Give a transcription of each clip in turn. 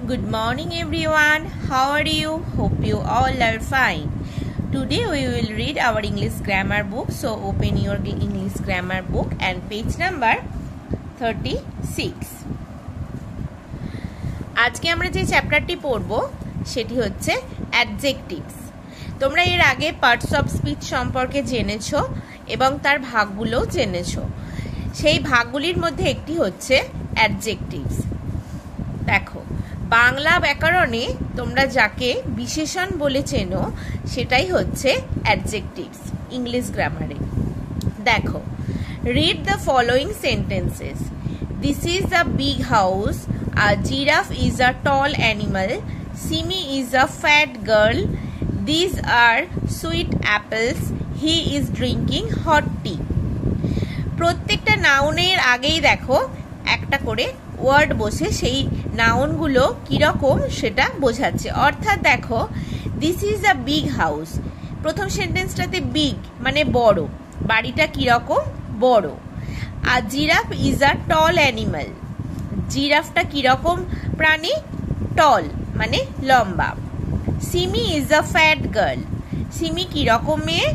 Good morning everyone. How are you? Hope you all are fine. Today we will read our English grammar book. So open your English grammar book and page number 36. আজকে আমরা যে চ্যাপ্টারটি পড়ব সেটি হচ্ছে adjectives. তোমরা এর আগে parts of speech সম্পর্কে জেনেছো এবং তার ভাগগুলোও জেনেছো। সেই ভাগগুলির মধ্যে একটি হচ্ছে অ্যাডজেক্টিভস। দেখো, বাংলা ব্যাকরণে তোমরা যাকে বিশেষণ বলে চেনো সেটাই হচ্ছে অ্যাডজেক্টিভস ইংলিশ গ্রামারে। দেখো, read the following sentences. This is a big house, a giraffe is a tall animal, Simi is a fat girl, these are sweet apples, he is drinking hot tea. প্রত্যেকটা নাউনের আগেই দেখো একটা করে ওয়ার্ড বসে সেই নাউনগুলো কীরকম সেটা বোঝাচ্ছে। অর্থাৎ দেখো, this is a big house, প্রথম সেন্টেন্সটাতে বিগ মানে বড়, বাড়িটা কীরকম বড়। আর giraffe is a tall animal, জিরাফটা কীরকম প্রাণী, টল মানে লম্বা। Simi is a fat girl, Simi কীরকম মেয়ে,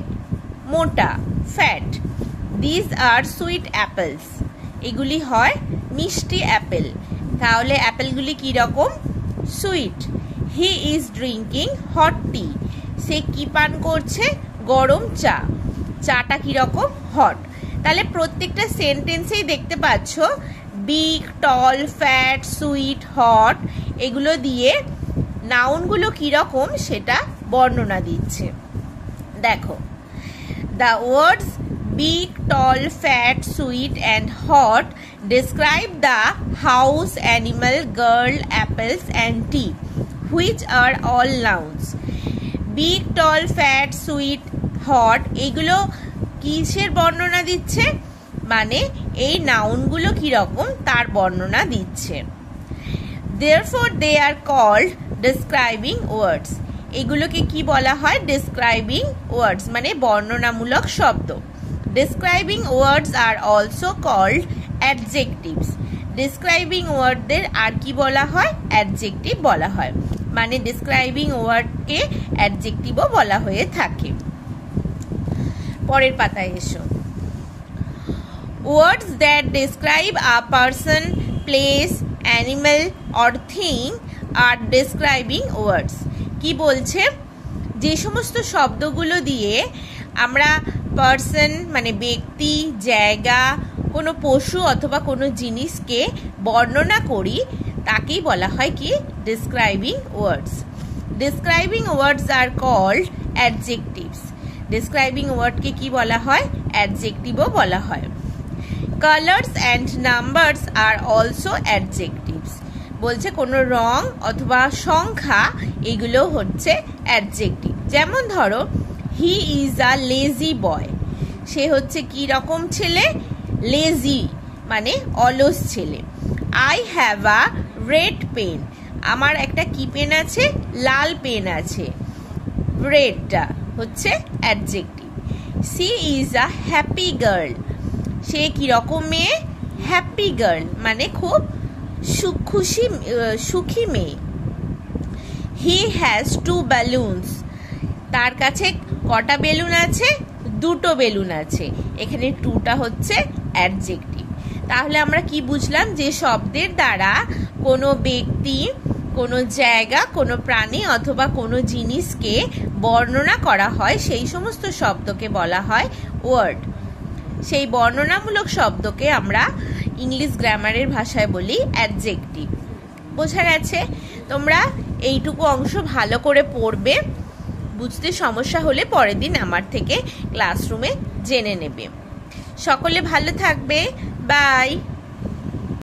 মোটা, fat. These are sweet apples, এগুলি হয় মিষ্টি অ্যাপেল, তাহলে অ্যাপেলগুলি কীরকম, sweet. He is drinking hot tea, সে কি পান করছে, গরম চা, চাটা কীরকম, হট। তাহলে প্রত্যেকটা সেন্টেন্সেই দেখতে পাচ্ছ বিগ, টল, ফ্যাট, সুইট, হট এগুলো দিয়ে নাউনগুলো কীরকম সেটা বর্ণনা দিচ্ছে। দেখো, the words big, tall, fat, sweet and hot describe the house, animal, girl, apples and tea, which are all nouns. Big, tall, fat, sweet, hot এগুলো কিসের বর্ণনা দিচ্ছে, মানে এই নাউনগুলো কীরকম তার বর্ণনা দিচ্ছে। Therefore they are called describing words. এগুলোকে কি বলা হয়, describing words মানে বর্ণনামূলক শব্দ। Describing words are also called adjectives. Describing ওয়ার্ডদের আর কি বলা হয়, অ্যাডজেক্টিভ বলা হয়, মানে describing ওয়ার্ডকে অ্যাডজেক্টিভও বলা হয়ে থাকে। পরের পাতায় এসো। Words that describe a person, place, animal or thing are describing words. কি বলছে, যে সমস্ত শব্দগুলো দিয়ে আমরা পার্সন মানে ব্যক্তি, জায়গা, কোনো পশু অথবা কোনো জিনিসকে বর্ণনা করি তাকেই বলা হয় কি, describing words. Describing words are called adjectives. ডেসক্রাইবিং ওয়ার্ডকে কি বলা হয়, অ্যাডজেক্টিভও বলা হয়। Colours and numbers are also adjectives. বলছে কোনো রং অথবা সংখ্যা এগুলো হচ্ছে অ্যাডজেক্টিভ। যেমন ধরো, হি ইজ আ লেজি বয়, সে হচ্ছে কি রকম ছেলে, লেজি মানে অলস ছেলে। I have a red pen, আমার একটা কি পেন আছে, লাল পেন আছে, রেডটা হচ্ছে adjective. She is a happy girl, সে কীরকম মেয়ে, হ্যাপি গার্ল মানে খুব সুখী মেয়ে। হি হ্যাজ টু ব্যালুনস, তার কাছে কটা বেলুন আছে, দুটো বেলুন আছে, এখানে টুটা হচ্ছে অ্যাডজেক্টিভ। তাহলে আমরা কি বুঝলাম, যে শব্দের দ্বারা কোনো ব্যক্তি, কোনো জায়গা, কোনো প্রাণী অথবা কোনো জিনিসকে বর্ণনা করা হয় সেই সমস্ত শব্দকে বলা হয় ওয়ার্ড। সেই বর্ণনামূলক শব্দকে আমরা ইংলিশ গ্রামারের ভাষায় বলি অ্যাডজেক্টিভ। বোঝা গেছে? তোমরা এইটুকু অংশ ভালো করে পড়বে, বুঝতে সমস্যা হলে পরের দিন আমার থেকে ক্লাসরুমে জেনে নেবে। সকলে ভালো থাকবে, বাই।